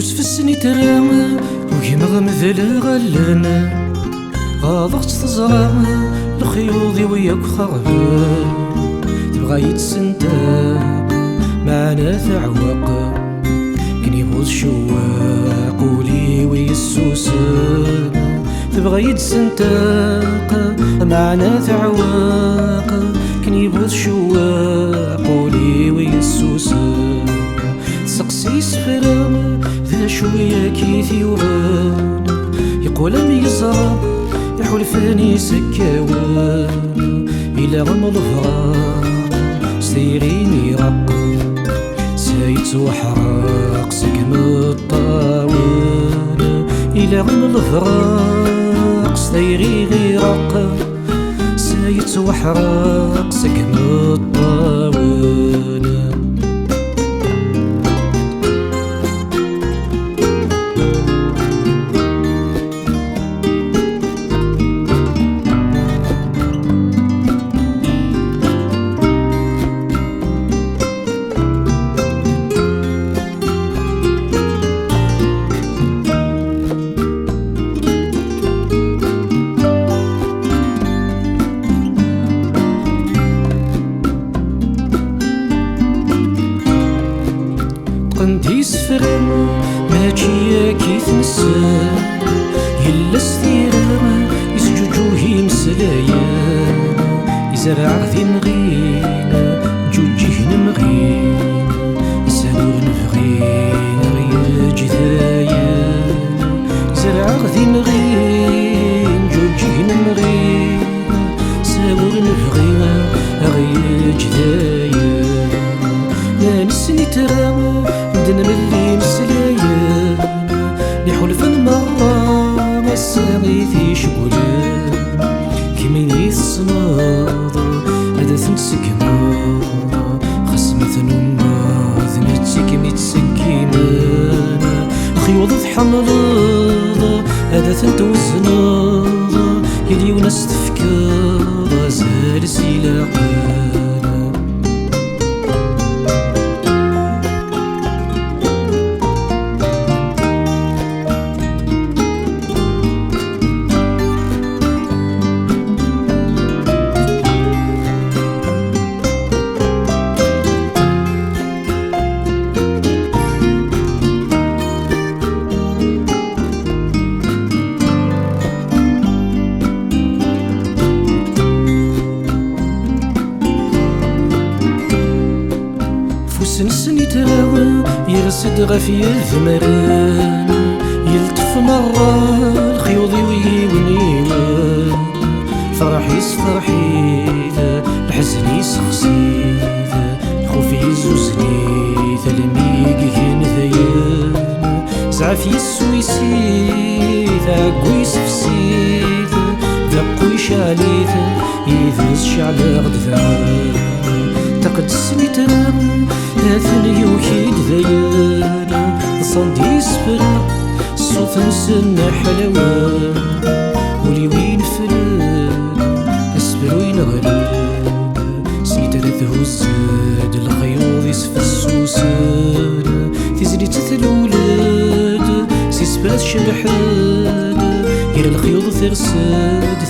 فوس في السني ترى وكيما مثل غلنا غاضغت تزرع الخيوضي وياك خربان تبغى يتسنداب معنا تعوق كن يبوظ شواق ولي ويسوسن تبغى يتسنداب معنا تعوق كن يبوظ شواق ولي ويسوسن تسقسي سفرام ذا شوية كيثي وغان يقول ميزرام يحولفاني سكاوان إلا غمض فراق سيريني رق سايت وحراق سقم الطاوان إلا غمض فراق سيريني رق سايت وحراق سقم الطاوان قندي سفرم ماشي كيف نسان يلا ستيرم يسجوجوهي مسلايا يزرع ذي مغين جوجيه نمغين سانوغ نفغين غير جذايا يزرع ذي مغين جوجيه نمغين سانوغ نفغين غير جذايا لا نسني ترام ندنا ملي مسلايا نحولف المرة ما الساغيثي شغلان كيميني الصناض هذا تنسكنا خصمة نماذ نتسكي متسكيمان خيوض حمراض هذا تنتوزنا يلي وناس تفكر زال سيلاقان سنسني تراوى يرسد غفي الثمران يلتف مرة الخيوضي ويونيوان فرح يسفرحي الحزن يسخسي الخوف يزوزني الميق هنذيان زعف يسويسي ذاقو يسفسي ذاقو يشالي يذز شعل غدفان تقدسني تنام ثاني يوكيد ذيانا صندي سفرا الصوت نسن حلوان ولي وين فلان اسفر وين غلان سيترثه الزاد الخيوض يسفى السوسان تزني تثلولاد سيسفرات شرحاد غير الخيوض ثرساد